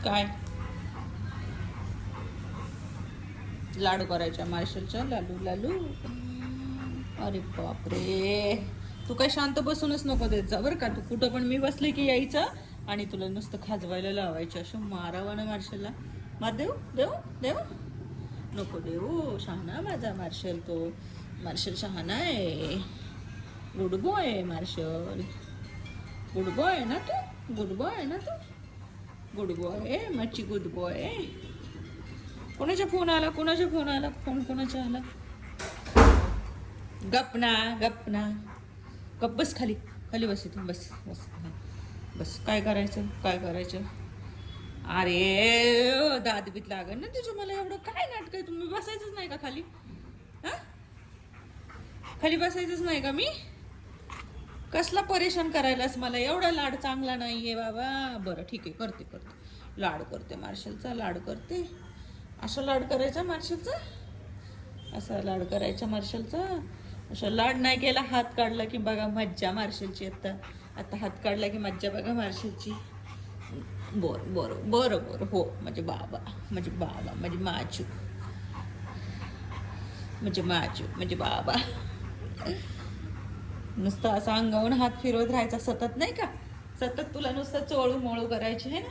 काय लाडू करायच्या मार्शलच्या? लालू लालू. अरे बापरे, तू काय शांत बसूनच नको देत जा बरं का. तू कुठं पण मी बसले की यायचं आणि तुला नुसतं खाजवायला लावायचं. असं मारावं ना मार्शलला. मार देऊ देऊ देऊ नको देऊ. शहाणा माझा मार्शल. तो मार्शल शहाणा आहे. Good boy Marshall. Good boy ना तू. गुड बॉय ना तू. गुड बॉय मच्छी. Good boy. कोणाचा फोन आला? कोणाचा फोन आला? फोन कोणाचा आला? गपना गपना. गप बस. खाली खाली बस. इथून बस बस. बस. काय करायचं? काय करायचं? अरे दाद बीत लागल ना तुझं. मला एवढं काय नाटक आहे? तुम्ही बसायचंच नाही का खाली? हा, खाली बसायचंच नाही का? मी कसला परेशान करायलास मला? एवढा लाड चांगला नाहीये बाबा. बरं ठीक आहे, करते करते लाड करते मार्शलचा. लाड करते. असा लाड करायचा मार्शलचा. असा लाड करायचा मार्शलचा. असा लाड नाही केला, हात काढला की बघा मज्जा मार्शलची. आता आता हात काढला की मज्जा बघा मार्शलची. बरं बरं बरं बरं. हो म्हणजे बाबा. म्हणजे बाबा म्हणजे माजू. म्हणजे माजू म्हणजे बाबा. नुसतं असं अंगावून हात फिरवत राहायचा सतत, नाही का? सतत तुला नुसतं चोळू मोळू करायचे आहे ना.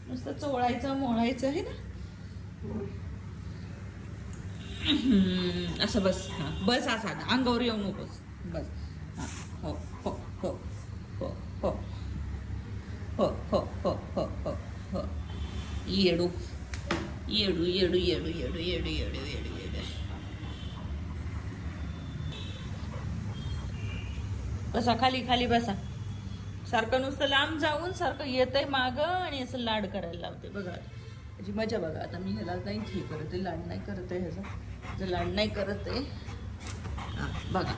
नुसतं चोळायचं मोळायचं आहे ना. असं बस. हां बस. असा अंगावर येऊ नकोस. बस. हां. हो हो हो हो हो हो हो हो हो हो हो. येडू येडू येडू येडू येडू येडू येडू येडू येडू. बसा खाली. खाली बसा. सारखं नुसतं लांब जाऊन सारखं येतंय मागं आणि असं लाड करायला लावते बघा. त्याची मजा बघा. आता मी ह्याला नाही हे करते, लाड नाही करत आहे ह्याचा. लाड नाही करत आहे. हां बघा.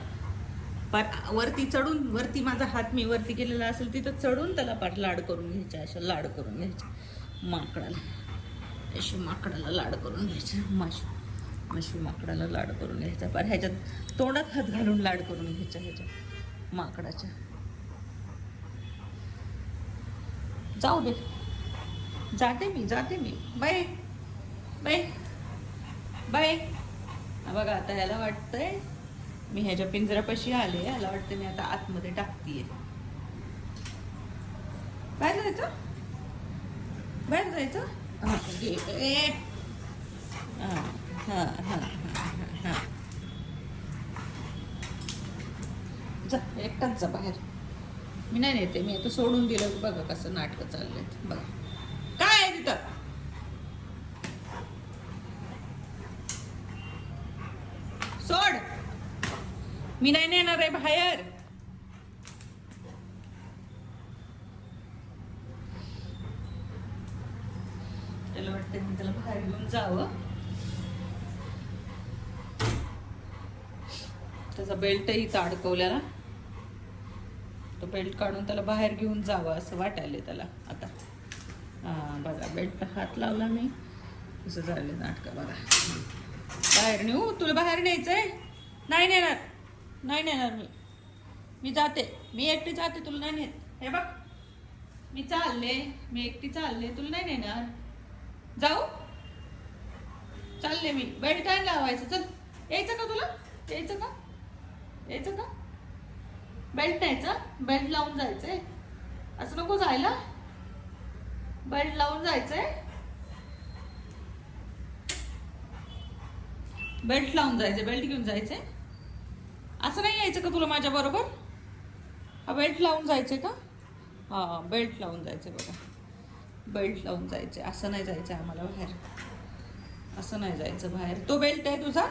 पार वरती चढून, वरती माझा हात मी वरती केलेला असेल तिथं चढून त्याला पार लाड करून घ्यायचे. अशा लाड करून घ्यायचे माकडाला. अशी माकडाला लाड करून घ्यायचं. माशी माकडाला लाड करून घ्यायचा. पार ह्याच्यात तोंडात हात घालून लाड करून घ्यायचा ह्याच्या माकडाच्या. जाऊ दे. जाते मी. Bye bye bye. बघा आता ह्याला वाटतंय मी ह्याच्या पिंजऱ्यापाशी आले. ह्याला वाटतं मी आता आतमध्ये टाकतीये. बाहेर जायचं. बाहेर जायचं. हां हां हां हां. जा एकटाच जा बाहेर. मी नाही नेते. मी आता सोडून दिलं. बघा कसं नाटकं चाललेत बघा. काय आहे तिथं? सोड. मी नाही नेणार आहे बाहेर. त्याला वाटतं मी त्याला बाहेर घेऊन जावं. त्याचा बेल्टही इथं अडकवलेला. तो बेल्ट काढून त्याला बाहेर घेऊन जावं असं वाटायला त्याला आता. हां बघा बेल्ट हात लावला नाही. कसं झालं नाटकं बघा. बाहेर नेऊ? तुला बाहेर न्यायचंय? नाही नेणार. नाही नेणार मी जाते. मी एकटी जाते. तुला नाही नेत. हे बघ मी चालले. मी एकटी चालले. तुला नाही नेणार. जाऊ. चालले मी. बेल्ट काय लावायचं? चल. यायचं का तुला? यायचं का? यायचं का? बेल्ट न्यायचा. बेल्ट लावून जायचंय. असं नको जायला. बेल्ट लावून जायचंय. बेल्ट लावून जायचंय. बेल्ट घेऊन जायचंय. असं नाही यायचं का तुला माझ्या बरोबर? हा बेल्ट लावून जायचंय का? हा बेल्ट लावून जायचंय बघा. बेल्ट लावून जायचंय. असं नाही जायचं आम्हाला बाहेर. असं नाही जायचं बाहेर. तो बेल्ट आहे तुझा?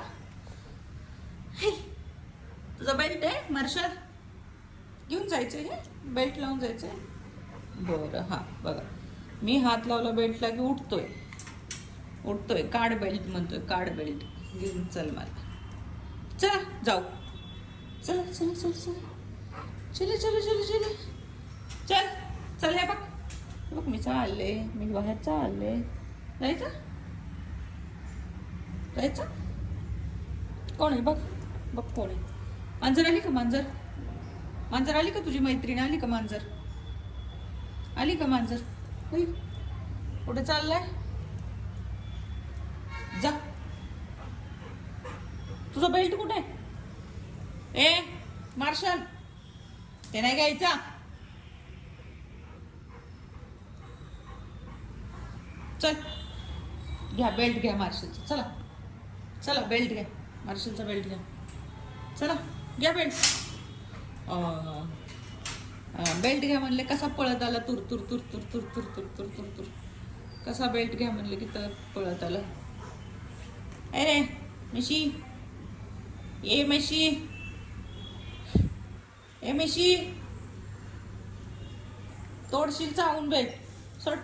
तुझा बेल्ट आहे मार्शल? घेऊन जायचंय. हे बेल्ट लावून जायचंय. बरं हां बघा. मी हात लावला बेल्टला की उठतोय. काढ बेल्ट म्हणतोय. काढ बेल्ट. घेऊन चल मला. चला जाऊ. चला चला चला चला चला चला चला चला. चल चल. हे बघ मी चालले. मी बाहेर चालले. जायचं. जायचं. कोण आहे? बघ कोण आहे. मांजर आली का? मांजर आली का? तुझी मैत्रीण आली का? मांजर आली का? मांजर कुठे चाललाय? जा. तुझा बेल्ट कुठे आहे? ए मार्शल, ते नाही घ्यायचा. चल घ्या बेल्ट घ्या मार्शलचा. चला चला बेल्ट घ्या, मार्शलचा बेल्ट घ्या. चला घ्या बेल्ट. बेल्ट घ्या म्हणले कसा पळत आला, तुर तुर तुर तुर तुर तुर तुर तुर तुर तुर. कसा बेल्ट घ्या म्हणले की तर पळत आला. अरे मिशी, ये मिशी, ए मिशी, तोडशील चावून बेल्ट. सट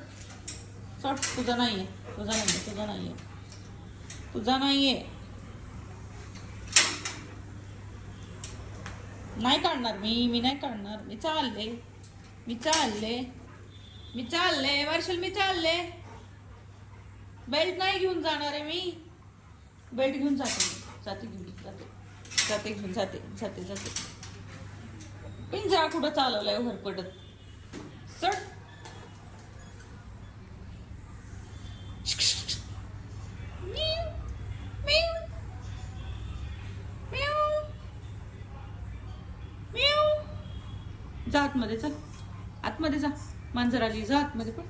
सट. तुझा नाहीये, तुझा नाहीये, तुझा नाहीये, तुझा नाहीये. नाही काढणार मी नाही काढणार. मी चालले, मी चालले, मी चालले वर्षल, मी चालले. बेल्ट नाही घेऊन जाणार आहे मी. बेल्ट घेऊन जाते घेऊन जाते. पिंजरा कुठं चालवलाय भरपटत. चढ. जा आतमध्ये, चल आतमध्ये जा. मांजर आली, जा आतमध्ये. पण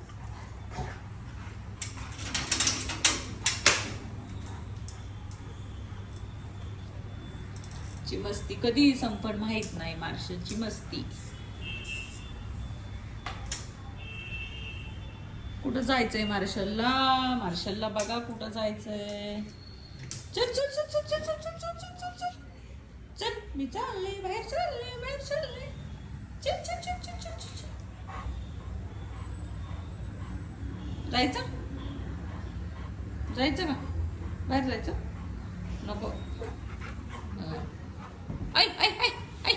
ची मस्ती कधी संपण माहित नाही. मार्शलची मस्ती. कुठं जायचंय मार्शलला? मार्शलला बघा कुठं जायचंय. चल चल चल चल चल चल चल चल चल चल चल. मी चालले बाहेर, चालले बाहेर, चालले. चल चल चल चल चल चल. जायचं जायचं का बाहेर? जायचं नको. ऐ ऐ ऐ ऐ.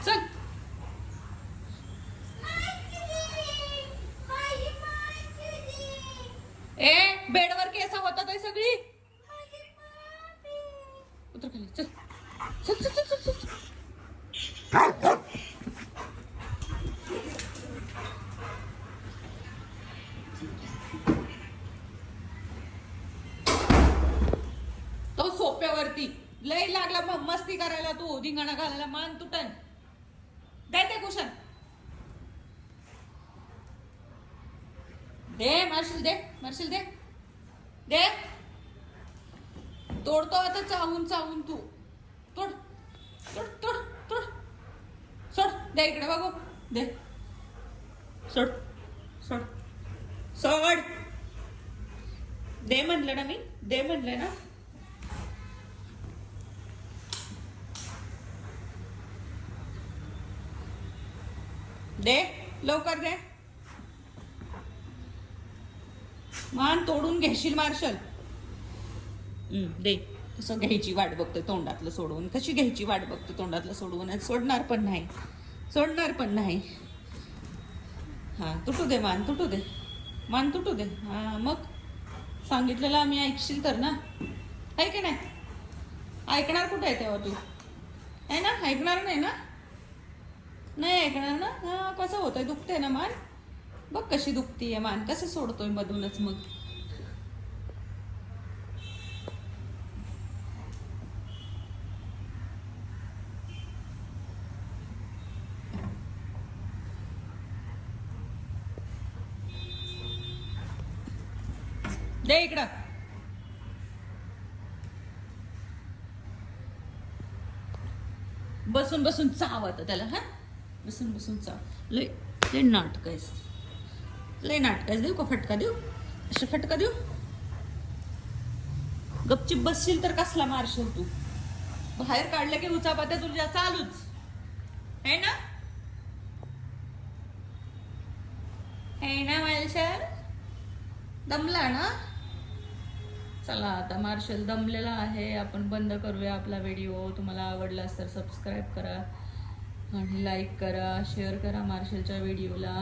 चल. ए बेडवर केस होतात आहे सगळी. उतर खाली. चल चल चल चल चल चल. तो सोप्यावरती लय लागला मस्ती करायला. तू धिंगाणा घालायला. मान तुटन. दे ते कुशन. दे मार्शल, दे मार्शल, दे दे. तोडतो आता चावून चावून. तू तोड तोड तोड तोड. सोड. दे इकडे बघू. दे. सोड सोड सोड. दे म्हणलं ना मी. दे म्हणलं ना. दे लवकर दे. मान तोडून घेशील मार्शल. दे. कसं घ्यायची वाट बघते तोंडातलं सोडवून. कशी घ्यायची वाट बघते तोंडातलं सोडवून. सोडणार पण नाही, सोडणार पण नाही. हा तुटू दे मान, तुटू दे मान, तुटू दे. हा मग सांगितलेलं आम्ही ऐकशील तर ना. आहे की नाही? ऐकणार कुठे आहे तेव्हा तू? आहे ना? ऐकणार नाही ना? नाही ऐकणार ना. हा कसं होतंय? दुखते ना मान. बघ कशी दुखतीये मान. कसं सोडतोय मधूनच मग. दे इकडं. बसून बसून चावत त्याला. हा बसून बसून चाव. लय लय नाटक आहेस, लय नाटक आहेस. देऊ का फटका? देऊ असं फटका देऊ? गपचिप बसशील तर कसला मारशील तू? बाहेर काढलं की उचापात्या तुझ्या चालूच है ना? है ना मार्शल? दमला ना? चला आता मार्शल दमलेला आहे. आपण बंद करूया आपला व्हिडिओ. तुम्हाला आवडला तर सबस्क्राईब करा आणि लाईक करा, शेअर करा मार्शलच्या व्हिडिओला.